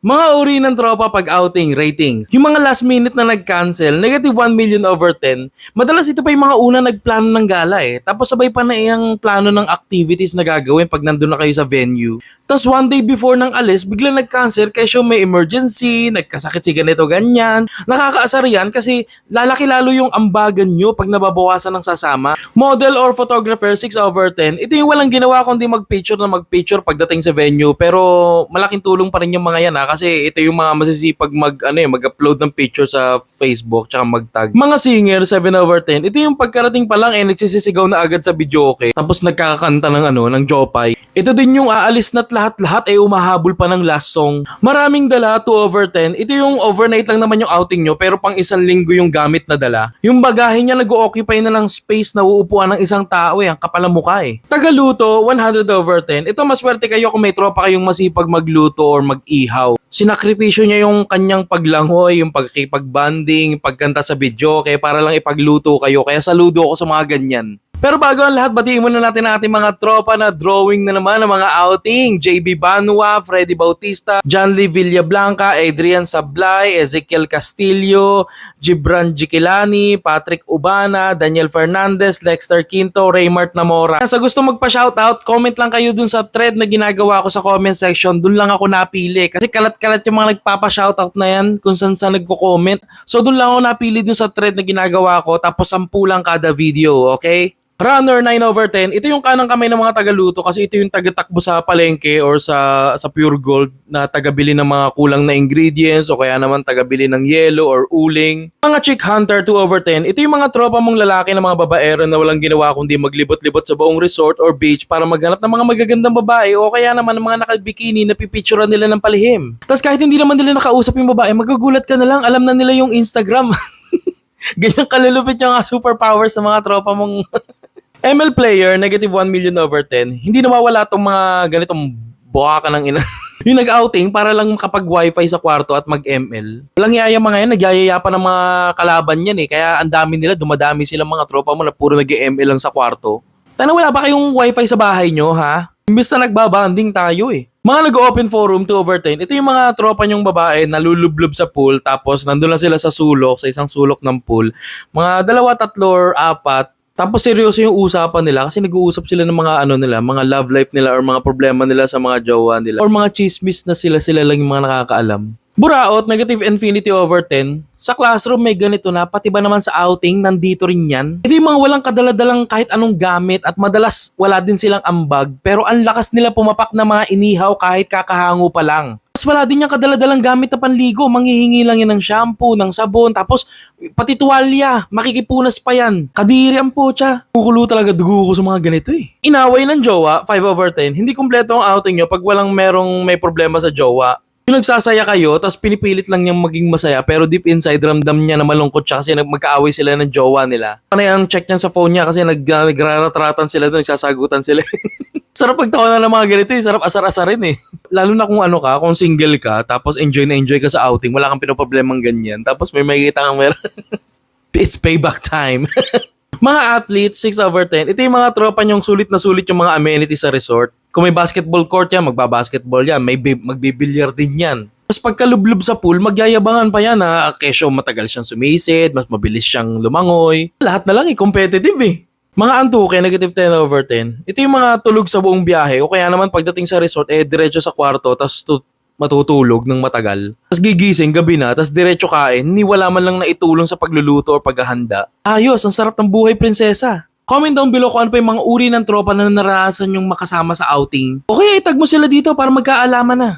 Mga uri ng tropa pag outing ratings. Yung mga last minute na nag-cancel, negative 1 million over 10, madalas ito pa yung mga una nagplano ng gala eh. Tapos sabay pa na iyang plano ng activities na gagawin pag nandun na kayo sa venue. Tapos one day before ng alis, biglang nag-cancel kasi may emergency, nagkasakit si ganito ganyan. Nakakaasar yan kasi lalaki lalo yung ambagan nyo pag nababawasan ng sasama. Model or photographer 6 over 10, ito yung walang ginawa kundi mag-picture na mag-picture pagdating sa venue. Pero malaking tulong pa rin yung mga yan kasi ito yung mga masisipag mag-upload ng picture sa Facebook tsaka mag-tag. Mga singer 7 over 10, ito yung pagkarating pa lang nagsisisigaw na agad sa video okay. Tapos nagkakakanta ng Jopay. Ito din yung aalis na't lahat umahabol pa ng last song. Maraming dala 2 over 10. Ito yung overnight lang naman yung outing nyo pero pang isang linggo yung gamit na dala. Yung bagahe niya nag-occupy na ng space na uupuan ng isang tao ang kapal ng mukha Tagaluto 100 over 10. Ito maswerte kayo kung may tropa kayong masipag magluto or mag-ihaw. Sinakripisyo niya yung kanyang paglangoy, yung pagkikipag-banding, pagkanta sa video kaya para lang ipagluto kayo. Kaya saludo ako sa mga ganyan. Pero bago ang lahat, batiin muna natin ang ating mga tropa na drawing na naman ng mga outing. JB Banua, Freddy Bautista, John Lee Villablanca, Adrian Sablay, Ezekiel Castillo, Gibran Jiquilani, Patrick Ubana, Daniel Fernandez, Lexter Quinto, Raymart Namora. Sa gusto magpa-shoutout, comment lang kayo dun sa thread na ginagawa ko sa comment section. Dun lang ako napili. Kasi kalat-kalat yung mga nagpapa-shoutout na yan kung saan nagko-comment. So dun lang ako napili dun sa thread na ginagawa ko. Tapos 10 lang kada video, okay? Runner 9 over 10, ito yung kanang kamay ng mga tagaluto kasi ito yung tagatakbo sa palengke or sa Pure Gold na tagabili ng mga kulang na ingredients o kaya naman tagabili ng yelo or uling. Mga chick hunter 2 over 10, ito yung mga tropa mong lalaki na mga babaero na walang ginawa kundi maglibot-libot sa buong resort or beach para maghanap ng mga magagandang babae o kaya naman ng mga nakabikini na pipicturean nila ng palihim. Tapos kahit hindi naman nila nakausap yung babae, magagulat ka na lang, alam na nila yung Instagram. Ganyan kalulupit yung superpowers sa mga tropa mong ML player, negative 1 million over 10. Hindi nawawala tong mga ganitong buka ka ng ina. Yung nag-outing para lang makapag wifi sa kwarto at mag-ML. Walang yaya mga yan, nagyayaya pa ng mga kalaban yan Kaya ang dami nila, dumadami silang mga tropa mo na puro nag-ML lang sa kwarto. Tana wala ba kayong wifi sa bahay nyo ha? Imbis na nagbabanding tayo Mga nag-open forum 2 over 10, ito yung mga tropa nyong babae na lulublob sa pool tapos nandun lang sila sa sulok, sa isang sulok ng pool. Mga 2, 3 or 4. Tapos seryoso yung usapan nila kasi nag-uusap sila ng mga mga love life nila or mga problema nila sa mga jowa nila or mga chismis na sila lang yung mga nakakaalam. Buraot, negative infinity over 10. Sa classroom may ganito na, pati ba naman sa outing, nandito rin yan. Ito yung mga walang kadaladalang kahit anong gamit at madalas wala din silang ambag pero ang lakas nila pumapak na mga inihaw kahit kakahango pa lang. Wala din yung kadaladalang gamit na panligo, manghihingi lang yan ng shampoo, ng sabon, tapos pati tuwalya, makikipunas pa yan. Kadiri ang pocha. Kukulo talaga dugo ko sa mga ganito Inaway ng jowa, 5 over 10, hindi kumpleto ang outing nyo pag walang may problema sa jowa. Yung nagsasaya kayo, tapos pinipilit lang niyang maging masaya pero deep inside ramdam niya na malungkot siya kasi magkaaway sila ng jowa nila. Ano yung check niya sa phone niya kasi nagraratratan sila doon, nagsasagutan sila. Sarap pagtawanan ng mga ganito sarap asar-asarin Lalo na kung single ka, tapos enjoy na enjoy ka sa outing, wala kang pinoproblemang ganyan, tapos may makikita kang meron. It's payback time. Mga athletes, 6 over 10, ito yung mga tropa nyong sulit na sulit yung mga amenities sa resort. Kung may basketball court yan, magbabasketball yan, magbibilyar din yan. Tapos pagkalublob sa pool, magyayabangan pa yan kesyo matagal siyang sumisid, mas mabilis siyang lumangoy. Lahat na lang competitive Mga antuke, negative 10 over 10. Ito yung mga tulog sa buong biyahe o kaya naman pagdating sa resort, diretso sa kwarto, tapos matutulog ng matagal. Tapos gigising, gabi na, tapos diretso kain, ni wala man lang naitulong sa pagluluto o paghahanda. Ayos, ang sarap ng buhay prinsesa. Comment down below kung ano pa yung mga uri ng tropa na naranasan yung makasama sa outing. Okay, itag mo sila dito para magkaalaman na.